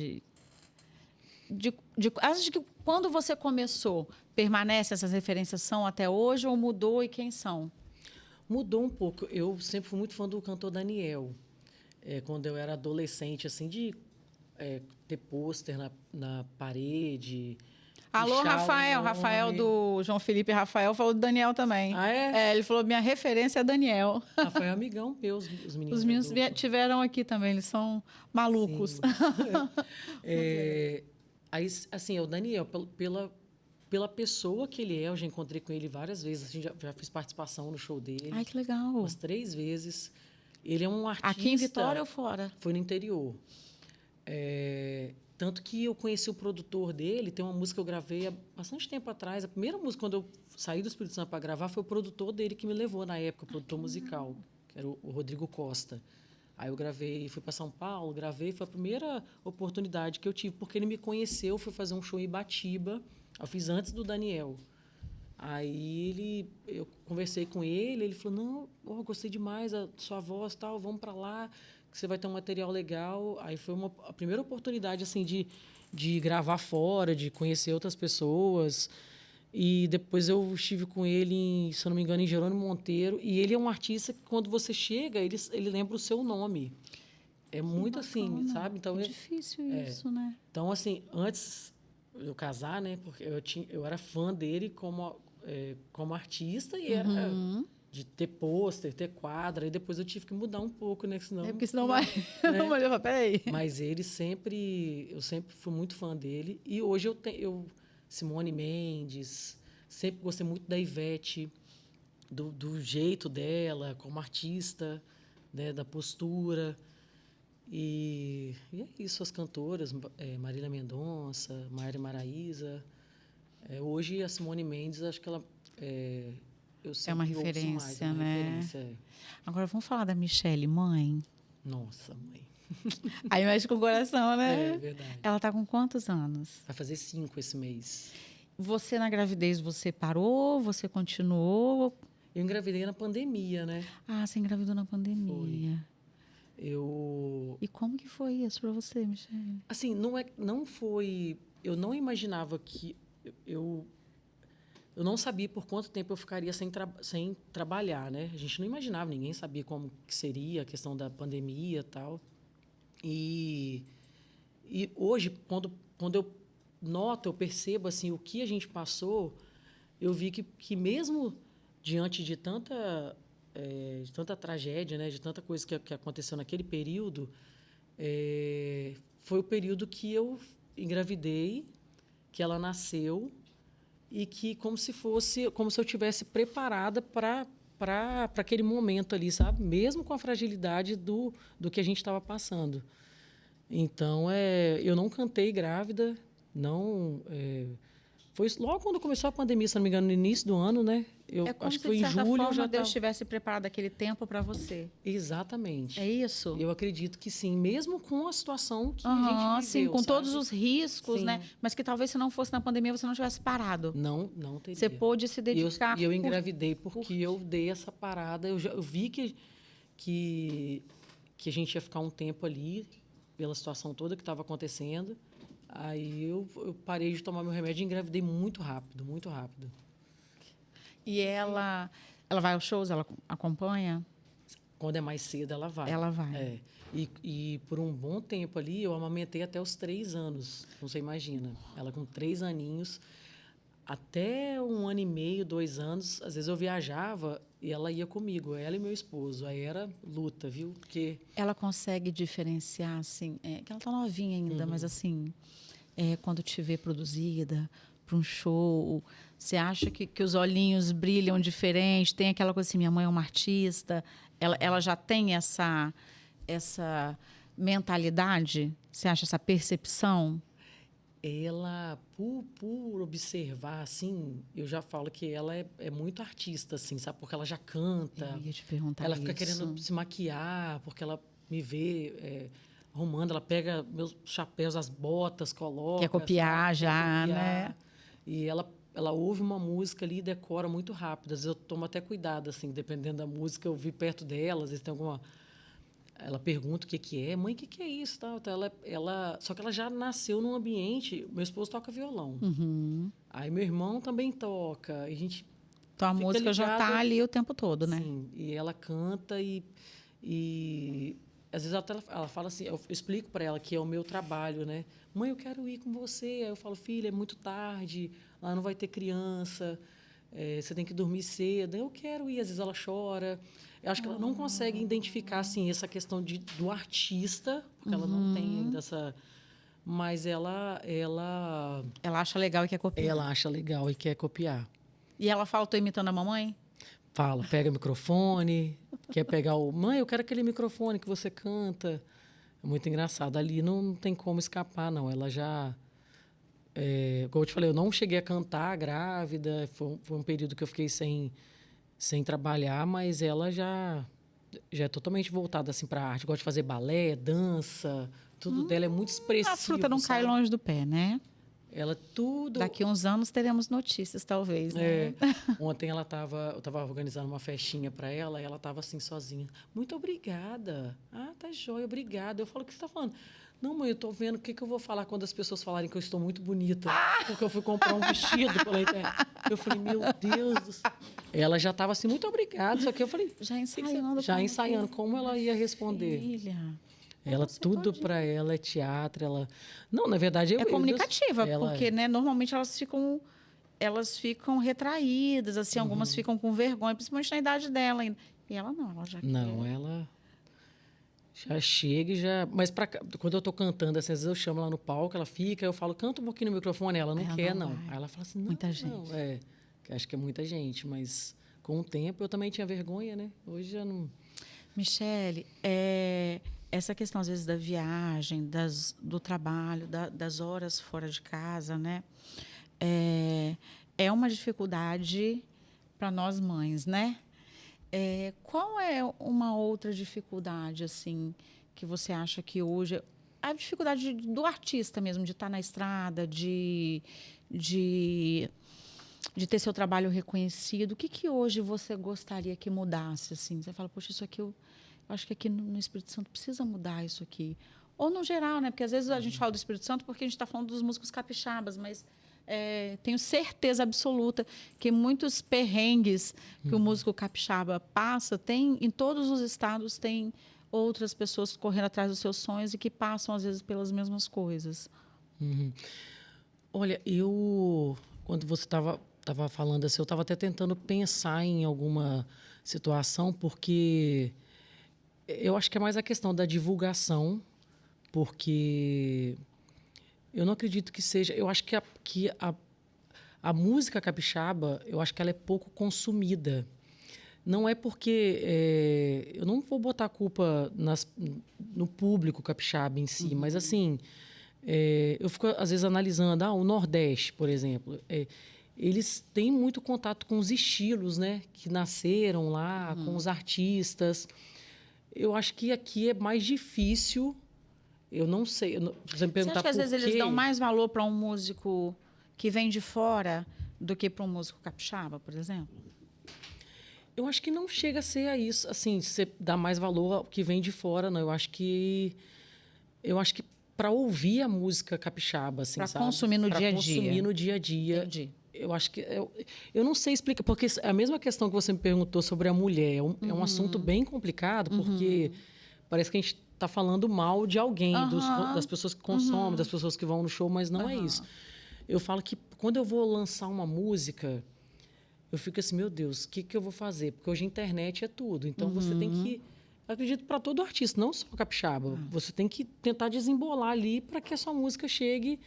acho que quando você começou, permanece essas referências são até hoje ou mudou e quem são? Mudou um pouco. Eu sempre fui muito fã do cantor Daniel. Quando eu era adolescente, assim, de ter pôster na parede. Alô, Rafael do João Felipe Rafael falou do Daniel também. Ah, é? Ele falou, minha referência é Daniel. Foi amigão meu, os meninos. Os meninos tiveram aqui também, eles são malucos. Aí, assim, o Daniel, pela pessoa que ele é, eu já encontrei com ele várias vezes, assim, já fiz participação no show dele. Ai, que legal. Umas 3 vezes. Ele é um artista... Aqui em Vitória ou fora? Foi no interior. Tanto que eu conheci o produtor dele, tem uma música que eu gravei há bastante tempo atrás. A primeira música, quando eu saí do Espírito Santo para gravar, foi o produtor dele que me levou na época, o produtor musical, que era o Rodrigo Costa. Aí eu gravei, fui para São Paulo, gravei, foi a primeira oportunidade que eu tive, porque ele me conheceu, fui fazer um show em Ibatiba, eu fiz antes do Daniel. Aí eu conversei com ele falou, não, gostei demais da sua voz, tal, vamos para lá, que você vai ter um material legal. Aí foi a primeira oportunidade assim de gravar fora, de conhecer outras pessoas. E depois eu estive com ele, se eu não me engano, em Jerônimo Monteiro. E ele é um artista que, quando você chega, ele lembra o seu nome. É muito assim, sabe? Então, é difícil isso, né? Então, assim, antes de eu casar, né? Porque eu era fã dele como artista e era de ter pôster, ter quadra. E depois eu tive que mudar um pouco, né? Senão, porque senão vai... Né? Peraí. Mas eu sempre fui muito fã dele. E hoje Simone Mendes, sempre gostei muito da Ivete, do jeito dela como artista, né, da postura. E é isso, as cantoras, Marília Mendonça, Maiara Maraíza. Hoje a Simone Mendes, acho que ela eu sempre uma referência, mais, né? Agora vamos falar da Michele, mãe. Nossa, mãe. Aí mexe com o coração, né? É verdade. Ela está com quantos anos? Vai fazer 5 esse mês. Você, na gravidez, você parou? Você continuou? Eu engravidei na pandemia, né? Você engravidou na pandemia. E como que foi isso para você, Michele? Assim, não foi... Eu não imaginava que... Eu não sabia por quanto tempo eu ficaria sem trabalhar, né? A gente não imaginava, ninguém sabia como que seria a questão da pandemia e tal. E hoje, quando eu percebo assim, o que a gente passou, eu vi que mesmo diante de tanta tragédia, né, de tanta coisa que aconteceu naquele período, foi o período que eu engravidei, que ela nasceu, e que como se eu tivesse preparada para aquele momento ali, sabe? Mesmo com a fragilidade do que a gente estava passando. Então, eu não cantei grávida, não Foi logo quando começou a pandemia, se não me engano, no início do ano, né? Eu É como acho se, que foi de em certa julho. forma, Já Deus tava... tivesse preparado aquele tempo para você. Exatamente. É isso? Eu acredito que sim, mesmo com a situação que a gente Aham, sim, viveu, com sabe? todos os riscos, né? Sim. Mas que talvez se não fosse na pandemia você não tivesse parado. Não Você teria. pôde se dedicar. E eu engravidei porque eu dei essa parada. Eu vi que, que a gente ia ficar um tempo ali, pela situação toda que estava acontecendo. Aí eu parei de tomar meu remédio e engravidei muito rápido, muito rápido. E ela vai aos shows, ela acompanha? Quando é mais cedo, ela vai. Ela vai. É. E por um bom tempo ali, eu amamentei até os 3 anos. Você imagina. Ela com 3 aninhos, até 1 ano e meio, 2 anos, às vezes eu viajava e ela ia comigo, ela e meu esposo. Aí era luta, viu? Porque... Ela consegue diferenciar, assim, que ela tá novinha ainda, mas assim, quando te vê produzida para um show, você acha que os olhinhos brilham diferente? Tem aquela coisa assim, minha mãe é uma artista, ela já tem essa mentalidade? Você acha essa percepção? Ela, por observar, assim, eu já falo que ela é muito artista, assim, sabe? Porque ela já canta. Eu ia te perguntar ela fica isso. querendo se maquiar, porque ela me vê arrumando. Ela pega meus chapéus, as botas, coloca. Quer copiar sabe? já, Quer copiar. né? E ela ouve uma música ali e decora muito rápido. Às vezes eu tomo até cuidado, assim, dependendo da música, eu vi perto dela, às vezes tem alguma... Ela pergunta o que é. Mãe, o que é isso? Tal. Então, só que ela já nasceu num ambiente... Meu esposo toca violão. Uhum. Aí meu irmão também toca. E a gente Então a fica música já ligado. está ali o tempo todo, né? Sim, e ela canta e às vezes ela fala assim, eu explico para ela que é o meu trabalho, né? Mãe, eu quero ir com você. Aí eu falo, filha, é muito tarde, lá não vai ter criança, você tem que dormir cedo. Eu quero ir. Às vezes ela chora. Eu acho que ela não consegue identificar assim essa questão do artista, porque ela não tem ainda essa... Mas Ela acha legal e quer copiar. ela acha legal e quer copiar. E ela fala, tô imitando a mamãe? Fala, pega o microfone, quer pegar o... Mãe, eu quero aquele microfone que você canta. É muito engraçado. Ali não tem como escapar, não. Ela já... como eu te falei, eu não cheguei a cantar grávida. Foi um período que eu fiquei sem trabalhar, mas ela já é totalmente voltada assim, para a arte. Gosta de fazer balé, dança. Tudo dela é muito expressivo. A fruta não cai sabe? longe do pé, né? Ela tudo... Daqui uns anos teremos notícias, talvez, né? Ontem eu estava organizando uma festinha para ela e ela estava assim sozinha. Muito obrigada. Ah, tá joia, obrigada. Eu falo, o que você está falando? Não, mãe, eu estou vendo o que eu vou falar quando as pessoas falarem que eu estou muito bonita. Porque eu fui comprar um vestido pela internet. Eu falei, meu Deus do céu. Ela já estava assim, muito obrigada. Só que eu falei... Já ensaiando. Já ensaiando como ela ia responder. Filha. Ela, tudo para ela é teatro. Ela... Não, na verdade... É comunicativa, porque, né, normalmente elas ficam retraídas, assim, algumas ficam com vergonha, principalmente na idade dela ainda. E ela não, ela já Não, quer. ela já chega e já... Mas quando eu estou cantando, assim, às vezes eu chamo ela no palco, ela fica, eu falo, canta um pouquinho no microfone, ela não quer, não. Aí ela fala assim, não, muita não. gente. Acho que é muita gente, mas com o tempo eu também tinha vergonha, né? Hoje já não... Michele, essa questão, às vezes, da viagem, do trabalho, das horas fora de casa, né? É uma dificuldade para nós mães, né? Qual é uma outra dificuldade, assim, que você acha que hoje... A dificuldade do artista mesmo, de estar na estrada, de ter seu trabalho reconhecido. O que hoje você gostaria que mudasse, assim? Você fala, poxa, isso aqui eu acho que aqui no Espírito Santo precisa mudar isso aqui. Ou no geral, né? Porque às vezes a gente fala do Espírito Santo porque a gente está falando dos músicos capixabas, mas tenho certeza absoluta que muitos perrengues que o músico capixaba passa, em todos os estados tem outras pessoas correndo atrás dos seus sonhos e que passam, às vezes, pelas mesmas coisas. Uhum. Olha, quando você estava falando assim, eu estava até tentando pensar em alguma situação, porque eu acho que é mais a questão da divulgação, porque eu não acredito que seja... Eu acho que a música capixaba, eu acho que ela é pouco consumida. Não é porque... eu não vou botar a culpa no público capixaba em si, mas assim... Eu fico, às vezes, analisando, o Nordeste, por exemplo. Eles têm muito contato com os estilos, né? Que nasceram lá, com os artistas. Eu acho que aqui é mais difícil. Eu não sei. Se você me perguntar Você acha que às vezes eles quê, dão mais valor para um músico que vem de fora do que para um músico capixaba, por exemplo? eu acho que não chega a ser a isso. Assim, você dá mais valor ao que vem de fora, não. Eu acho que para ouvir a música capixaba, assim, Para sabe? consumir no Pra dia a consumir dia. no dia a dia. Entendi. Eu acho que eu não sei explicar, porque é a mesma questão que você me perguntou sobre a mulher. É um assunto bem complicado, porque parece que a gente está falando mal de alguém, das pessoas que consomem, das pessoas que vão no show, mas não é isso. Eu falo que quando eu vou lançar uma música, eu fico assim, meu Deus, o que eu vou fazer? Porque hoje a internet é tudo. Então você tem que. Eu acredito para todo artista, não só capixaba. Você tem que tentar desembolar ali para que a sua música chegue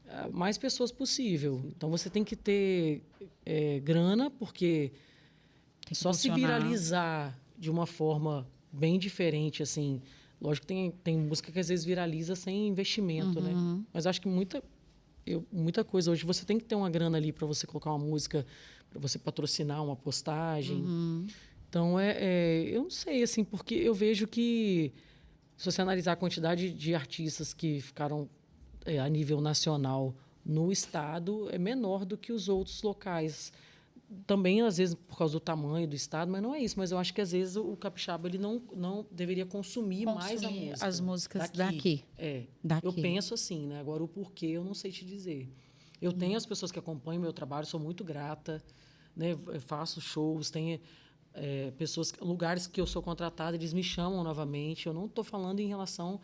a mais pessoas possível. Então você tem que ter grana, porque Tem que só se funcionar. viralizar de uma forma bem diferente, assim. Lógico que tem música que às vezes viraliza sem investimento, né? Mas acho que muita coisa hoje você tem que ter uma grana ali para você colocar uma música, para você patrocinar uma postagem. Então eu não sei, assim, porque eu vejo que se você analisar a quantidade de artistas que ficaram a nível nacional no estado é menor do que os outros locais. Também, às vezes, por causa do tamanho do estado, mas não é isso. Mas eu acho que, às vezes, o capixaba ele não deveria consumir mais a música. As músicas daqui. Daqui. Eu penso assim, né? Agora, o porquê, eu não sei te dizer. Eu tenho as pessoas que acompanham o meu trabalho, sou muito grata, né? Eu faço shows, tenho lugares que eu sou contratada, eles me chamam novamente. Eu não estou falando em relação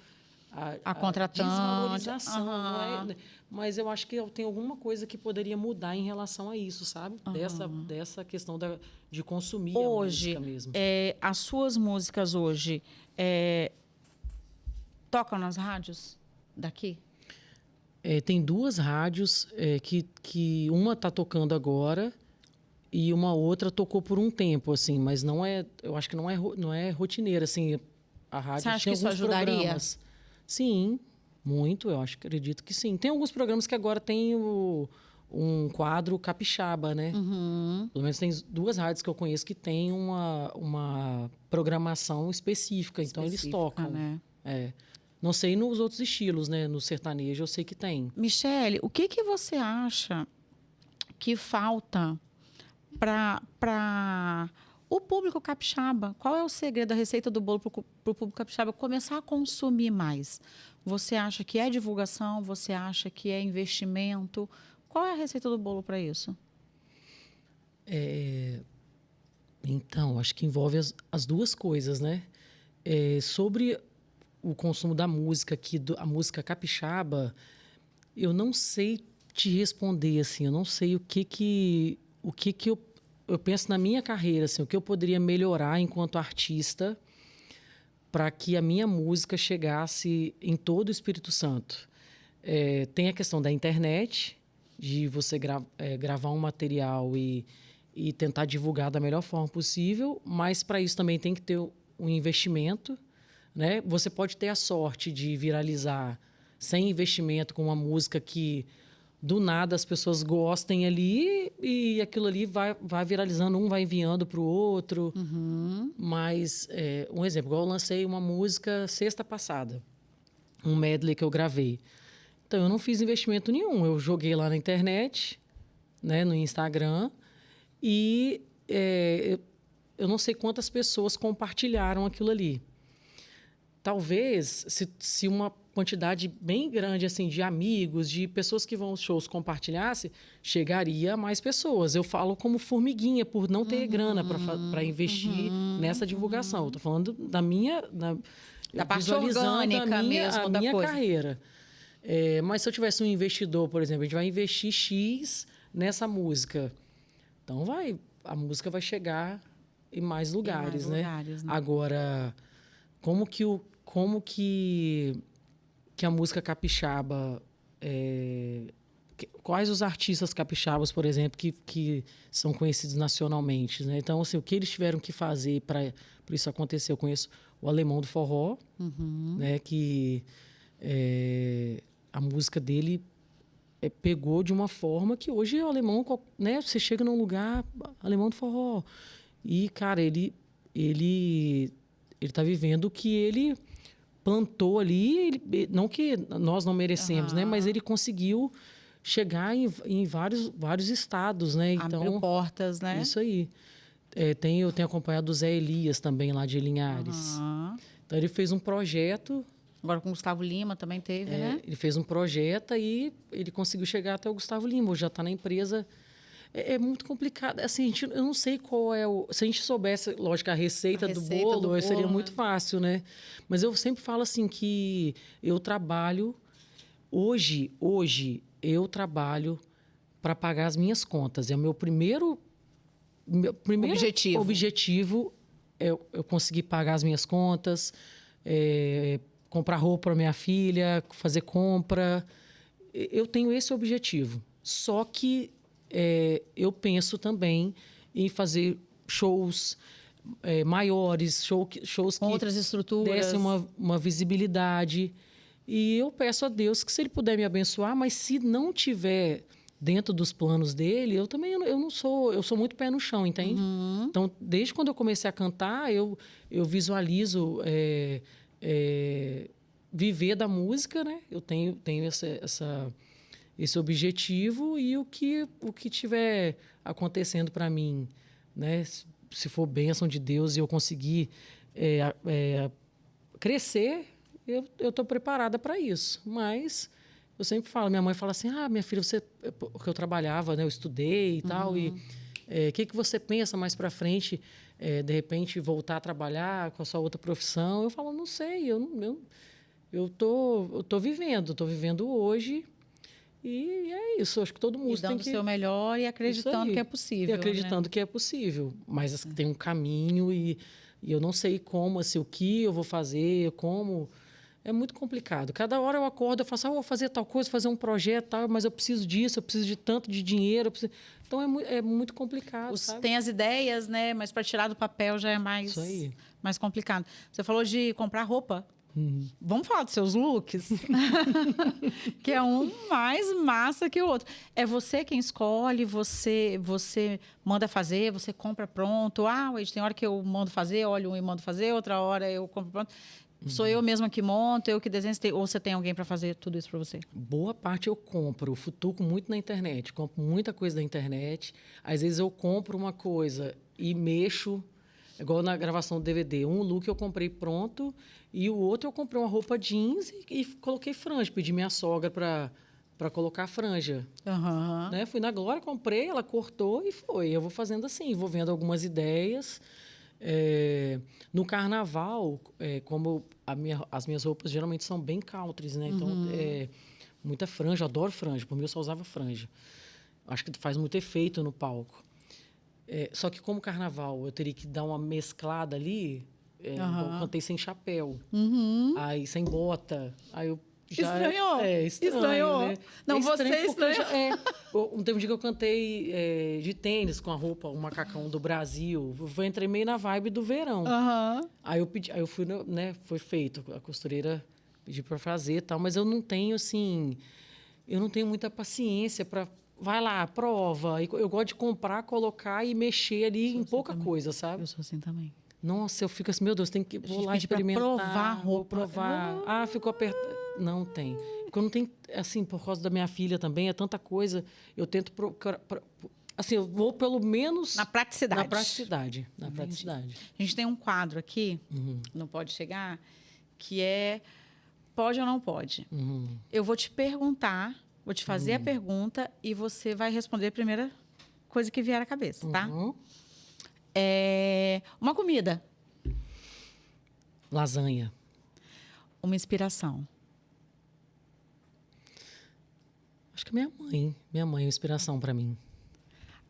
A contratante. desvalorização, não é? Mas eu acho que tem alguma coisa que poderia mudar em relação a isso, sabe? Dessa questão de consumir Hoje, a música mesmo. as suas músicas hoje tocam nas rádios daqui? Tem duas rádios que uma está tocando agora e uma outra tocou por um tempo, assim, mas não é. Eu acho que não é rotineira, assim. A rádio Você acha tem que isso alguns ajudaria? programas. Sim, muito. Acredito que sim. Tem alguns programas que agora tem um quadro capixaba, né? Pelo menos tem duas rádios que eu conheço que tem uma programação específica. Então eles tocam. Né? Não sei nos outros estilos, né? No sertanejo eu sei que tem. Michele, o que você acha que falta para o público capixaba? Qual é o segredo, a receita do bolo para o público capixaba começar a consumir mais? Você acha que é divulgação? Você acha que é investimento? Qual é a receita do bolo para isso? Então, acho que envolve as duas coisas, né? Sobre o consumo da música aqui, a música capixaba, eu não sei te responder, assim. Eu não sei o que eu penso na minha carreira, assim, o que eu poderia melhorar enquanto artista para que a minha música chegasse em todo o Espírito Santo. Tem a questão da internet, de você gravar um material e tentar divulgar da melhor forma possível, mas para isso também tem que ter um investimento, né? Você pode ter a sorte de viralizar sem investimento com uma música que do nada as pessoas gostem ali e aquilo ali vai viralizando, um vai enviando para o outro. Mas, um exemplo, igual eu lancei uma música sexta passada, um medley que eu gravei. Então, eu não fiz investimento nenhum. Eu joguei lá na internet, né, no Instagram, e eu não sei quantas pessoas compartilharam aquilo ali. Talvez, se uma quantidade bem grande assim de amigos, de pessoas que vão aos shows compartilhasse, chegaria a mais pessoas. Eu falo como formiguinha, por não ter grana para investir nessa divulgação. Estou falando da parte orgânica mesmo a da minha coisa. carreira. Mas se eu tivesse um investidor, por exemplo, a gente vai investir X nessa música. Então a música vai chegar em mais lugares, né? Agora, como que a música capixaba... quais os artistas capixabas, por exemplo, que são conhecidos nacionalmente, né? Então, assim, o que eles tiveram que fazer para isso acontecer? Eu conheço o Alemão do Forró, né? Que a música dele pegou de uma forma que hoje o alemão, né? Você chega num lugar, alemão do forró. E, cara, ele tá vivendo o que ele plantou ali, não que nós não merecemos, né? Mas ele conseguiu chegar em vários estados, né? Então, abriu portas, né? Isso aí. Eu tenho acompanhado o Zé Elias também, lá de Linhares. Então, ele fez um projeto. Agora com o Gustavo Lima também teve, né? Ele fez um projeto e ele conseguiu chegar até o Gustavo Lima. Hoje já está na empresa. É muito complicado. Assim, eu não sei qual é o... Se a gente soubesse, lógico, a receita do bolo, seria muito fácil, né? Mas eu sempre falo assim que eu trabalho... Hoje eu trabalho para pagar as minhas contas. É o meu primeiro objetivo é eu conseguir pagar as minhas contas, comprar roupa para minha filha, fazer compra. Eu tenho esse objetivo. Só que eu penso também em fazer shows maiores, shows com que outras estruturas, dessem uma visibilidade. E eu peço a Deus que se Ele puder me abençoar, mas se não tiver dentro dos planos dele, eu também eu sou muito pé no chão, entende? Então, desde quando eu comecei a cantar, eu visualizo viver da música, né? Eu tenho esse objetivo e o que tiver acontecendo para mim, né? Se for bênção de Deus e eu conseguir crescer, eu estou preparada para isso. Mas eu sempre falo, minha mãe fala assim, minha filha, porque eu trabalhava, né? Eu estudei e tal, e o que você pensa mais para frente, de repente voltar a trabalhar com a sua outra profissão? Eu falo, não sei, eu tô vivendo hoje. E é isso, acho que todo mundo tem que... dando o seu melhor e acreditando que é possível. E acreditando que é possível. Mas tem um caminho e eu não sei como, assim, o que eu vou fazer, como... É muito complicado. Cada hora eu acordo, eu faço, vou fazer tal coisa, fazer um projeto, tal, mas eu preciso disso, eu preciso de tanto de dinheiro. Então, é muito complicado, sabe? Tem as ideias, né? Mas para tirar do papel já é mais complicado. Você falou de comprar roupa. Vamos falar dos seus looks? Que é um mais massa que o outro. É você quem escolhe, você manda fazer, você compra pronto. Wade, tem hora que eu mando fazer, olho e mando fazer, outra hora eu compro pronto. Sou eu mesma que monto, eu que desenho, ou você tem alguém para fazer tudo isso para você? Boa parte eu compro, futuco muito na internet, compro muita coisa da internet. Às vezes eu compro uma coisa e mexo, igual na gravação do DVD. Um look eu comprei pronto e o outro eu comprei uma roupa jeans e coloquei franja. Pedi minha sogra para colocar a franja. Né? Fui na Glória, comprei, ela cortou e foi. Eu vou fazendo assim, vou vendo algumas ideias. No carnaval, como as minhas roupas geralmente são bem country, né? Então, muita franja, eu adoro franja. Por mim, eu só usava franja. Acho que faz muito efeito no palco. Só que como carnaval, eu teria que dar uma mesclada ali. Eu cantei sem chapéu, aí sem bota. Aí eu já estranhou. Né? Não, você estranhou. Teve um dia que eu cantei de tênis com a roupa, um macacão do Brasil. Eu entrei meio na vibe do verão. Aí eu fui, né? Foi feito. A costureira pediu para fazer e tal, mas eu não tenho, assim... Eu não tenho muita paciência para... Vai lá, prova. Eu gosto de comprar, colocar e mexer ali em pouca coisa, sabe? Eu sou assim também. Nossa, eu fico assim, meu Deus, vou lá experimentar. Provar roupa. Vou provar. Ficou apertado. Não tem. Porque eu não tenho, assim, por causa da minha filha também, é tanta coisa. Eu tento assim, eu vou pelo menos... Na praticidade. Na praticidade. A gente tem um quadro aqui, Não Pode Chegar, que é pode ou não pode. Eu vou te perguntar, vou te fazer a pergunta e você vai responder a primeira coisa que vier à cabeça, tá? Uma comida. Lasanha. Uma inspiração. Acho que minha mãe. Minha mãe é uma inspiração para mim.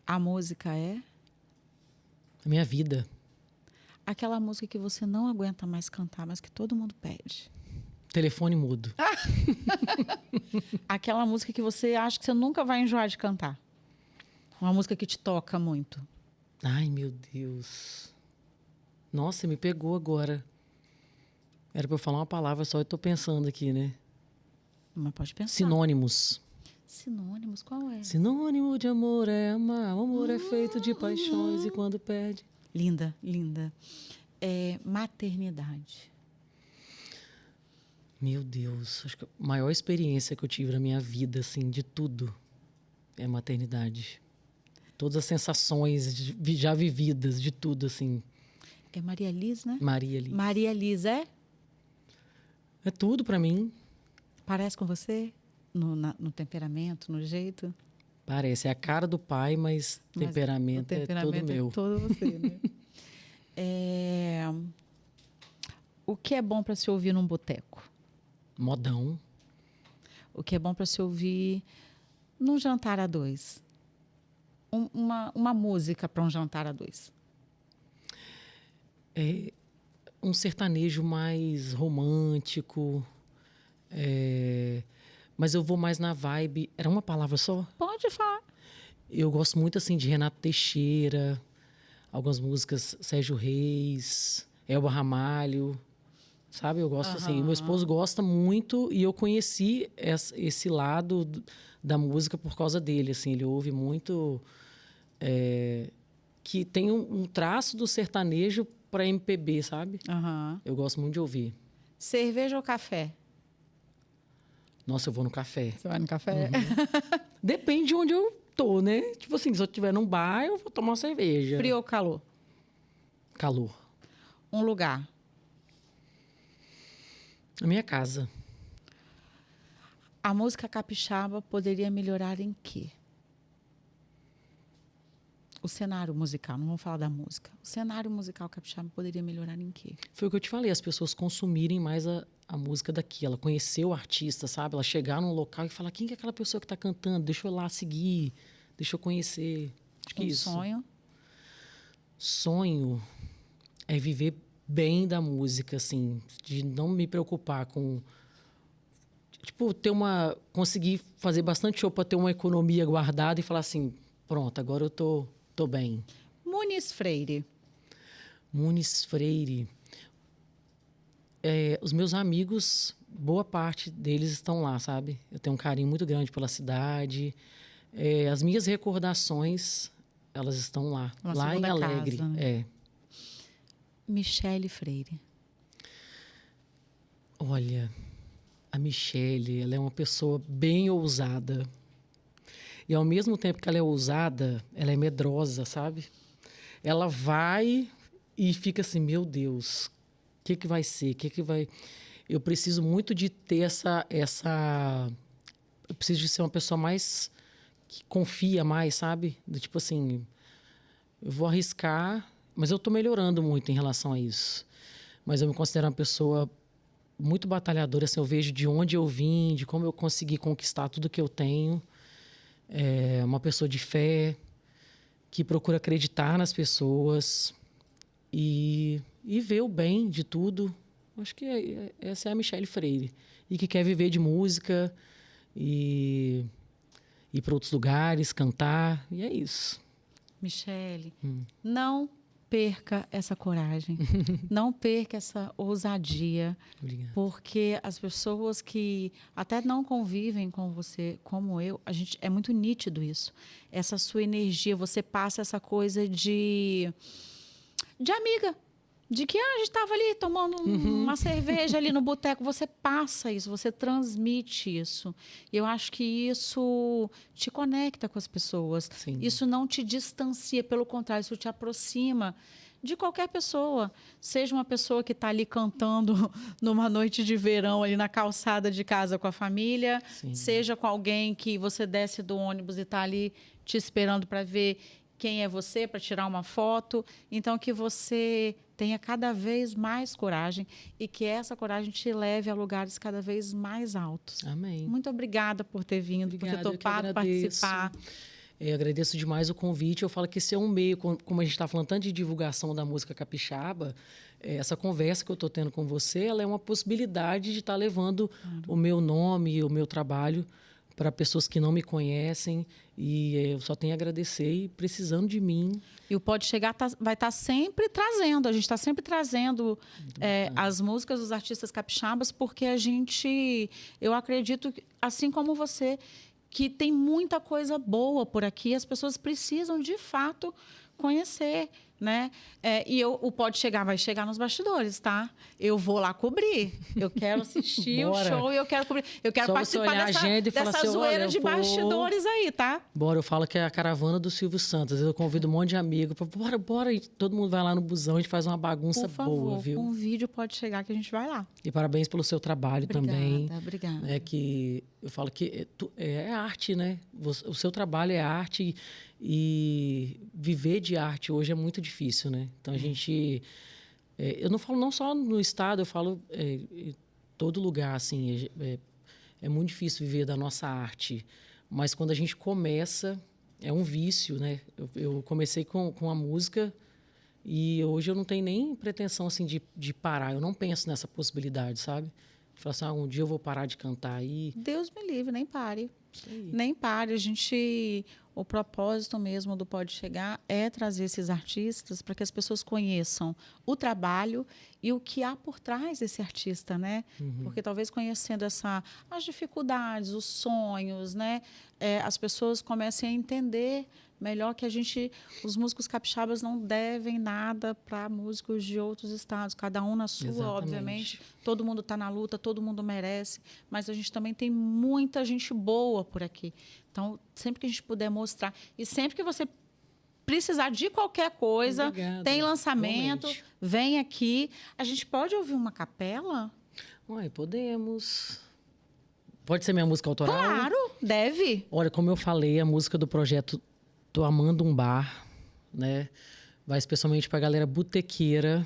A música é? A minha vida. Aquela música que você não aguenta mais cantar, mas que todo mundo pede. Telefone mudo. Aquela música que você acha que você nunca vai enjoar de cantar. Uma música que te toca muito. Ai, meu Deus. Nossa, me pegou agora. Era para eu falar uma palavra só, eu tô pensando aqui, né? Mas pode pensar. Sinônimos. Sinônimos, qual é? Sinônimo de amor é amar. O amor é feito de paixões e quando perde... Linda, linda. Maternidade. Meu Deus, acho que a maior experiência que eu tive na minha vida, assim, de tudo, é a maternidade. Todas as sensações já vividas, de tudo, assim. É Maria Liz, né? Maria Liz. Maria Liz, é? É tudo pra mim. Parece com você? No temperamento, no jeito? Parece, é a cara do pai, mas o temperamento é todo meu. É todo você, né? O que é bom para se ouvir num boteco? Modão. O que é bom para se ouvir num jantar a dois? Uma música para um jantar a dois? É um sertanejo mais romântico. Mas eu vou mais na vibe... Era uma palavra só? Pode falar. Eu gosto muito, assim, de Renato Teixeira, algumas músicas, Sérgio Reis, Elba Ramalho, sabe? Eu gosto, assim. Meu esposo gosta muito e eu conheci esse lado da música por causa dele, assim. Ele ouve muito... que tem um traço do sertanejo para MPB, sabe? Eu gosto muito de ouvir. Cerveja ou café? Nossa, eu vou no café. Você vai no café? Depende de onde eu tô, né? Tipo assim, se eu estiver num bar, eu vou tomar uma cerveja. Frio ou calor? Calor. Um lugar? A minha casa. A música capixaba poderia melhorar em quê? O cenário musical, não vamos falar da música. O cenário musical capixaba poderia melhorar em quê? Foi o que eu te falei, as pessoas consumirem mais a música daqui. Ela conhecer o artista, sabe? Ela chegar num local e falar, quem que é aquela pessoa que está cantando? Deixa eu lá seguir, deixa eu conhecer. Acho que isso. Sonho? Sonho é viver bem da música, assim. De não me preocupar com... Tipo, conseguir fazer bastante show para ter uma economia guardada e falar assim, pronto, agora eu tô bem. Muniz Freire. Muniz Freire. Os meus amigos, boa parte deles estão lá, sabe? Eu tenho um carinho muito grande pela cidade. As minhas recordações, elas estão lá. Lá em Alegre. Casa, né? Michele Freire. Olha, a Michele, ela é uma pessoa bem ousada. E ao mesmo tempo que ela é ousada, ela é medrosa, sabe? Ela vai e fica assim, meu Deus, o que vai ser? Eu preciso muito de ter eu preciso de ser uma pessoa mais que confia mais, sabe? Do tipo assim, eu vou arriscar, mas eu tô melhorando muito em relação a isso. Mas eu me considero uma pessoa muito batalhadora, assim, eu vejo de onde eu vim, de como eu consegui conquistar tudo que eu tenho. Uma pessoa de fé, que procura acreditar nas pessoas e ver o bem de tudo. Acho que essa é a Michele Freire. E que quer viver de música e ir para outros lugares, cantar, e é isso. Michele, não perca essa coragem, não perca essa ousadia, Obrigado. porque as pessoas que até não convivem com você, como eu, é muito nítido isso. Essa sua energia, você passa essa coisa de amiga, de que a gente estava ali tomando uma cerveja ali no boteco, você passa isso, você transmite isso. E eu acho que isso te conecta com as pessoas. Sim. Isso não te distancia, pelo contrário, isso te aproxima de qualquer pessoa. Seja uma pessoa que está ali cantando numa noite de verão ali na calçada de casa com a família, Sim. seja com alguém que você desce do ônibus e está ali te esperando para ver quem é você, para tirar uma foto. Então, que você tenha cada vez mais coragem e que essa coragem te leve a lugares cada vez mais altos. Amém. Muito obrigada por ter vindo, Obrigada, por ter topado participar. Eu agradeço demais o convite. Eu falo que esse é um meio, como a gente está falando tanto de divulgação da música capixaba, essa conversa que eu estou tendo com você, ela é uma possibilidade de estar levando o meu nome, o meu trabalho para pessoas que não me conhecem. E eu só tenho a agradecer e precisando de mim. E o Pode Chegar vai estar sempre trazendo, a gente está sempre trazendo as músicas dos artistas capixabas, porque eu acredito, assim como você, que tem muita coisa boa por aqui, as pessoas precisam, de fato, conhecer, né? O Pode Chegar vai chegar nos bastidores, tá? Eu vou lá cobrir. Eu quero assistir o show e eu quero cobrir. Eu quero participar dessa zoeira de bastidores aí, tá? Bora, eu falo que é a caravana do Silvio Santos. Às vezes eu convido um monte de amigo. Bora. E todo mundo vai lá no busão, a gente faz uma bagunça boa, viu? Um vídeo Pode Chegar que a gente vai lá. E parabéns pelo seu trabalho também. Obrigada. É que eu falo que é arte, né? O seu trabalho é arte e viver de arte hoje é muito difícil, né? Então a gente... eu não falo não só no estado, eu falo em todo lugar, assim. É muito difícil viver da nossa arte. Mas quando a gente começa, é um vício, né? Eu comecei com a música e hoje eu não tenho nem pretensão, assim, de parar. Eu não penso nessa possibilidade, sabe? De falar assim, um dia eu vou parar de cantar aí. Deus me livre, nem pare. Nem pare. O propósito mesmo do Pode Chegar é trazer esses artistas para que as pessoas conheçam o trabalho e o que há por trás desse artista, né? Porque talvez conhecendo as dificuldades, os sonhos, né? As pessoas comecem a entender melhor que os músicos capixabas não devem nada para músicos de outros estados, cada um na sua, Exatamente. obviamente. Todo mundo está na luta, todo mundo merece, mas a gente também tem muita gente boa por aqui. Então, sempre que a gente puder mostrar, e sempre que você precisar de qualquer coisa, Obrigada. tem lançamento, Realmente. vem aqui. A gente pode ouvir uma capela? Podemos. Pode ser minha música autoral? Claro, deve. Olha, como eu falei, a música do projeto Tô Amando um Bar, né? Vai especialmente pra galera botequeira.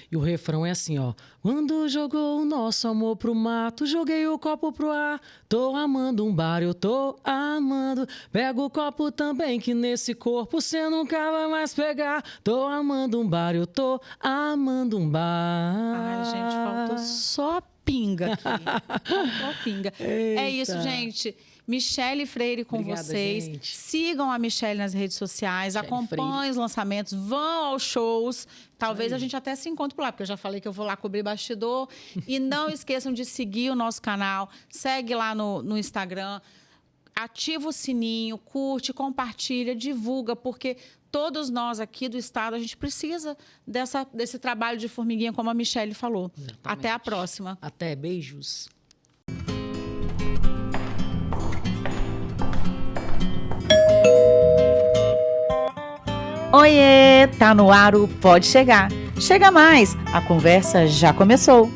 E o refrão é assim, ó. Quando jogou o nosso amor pro mato, joguei o copo pro ar. Tô amando um bar, eu tô amando. Pega o copo também, que nesse corpo cê nunca vai mais pegar. Tô amando um bar, eu tô amando um bar. Ai, gente, faltou só pinga aqui. Só pinga. É isso, gente. Michele Freire com Obrigada, vocês. gente. Sigam a Michele nas redes sociais, Michele acompanhem Freire. os lançamentos, vão aos shows. Talvez a gente até se encontre por lá, porque eu já falei que eu vou lá cobrir bastidor. E não esqueçam de seguir o nosso canal. Segue lá no Instagram. Ativa o sininho, curte, compartilha, divulga, porque todos nós aqui do estado, a gente precisa desse trabalho de formiguinha, como a Michele falou. Exatamente. Até a próxima. Até, beijos. Oiê, tá no ar o Pode Chegar. Chega mais, a conversa já começou.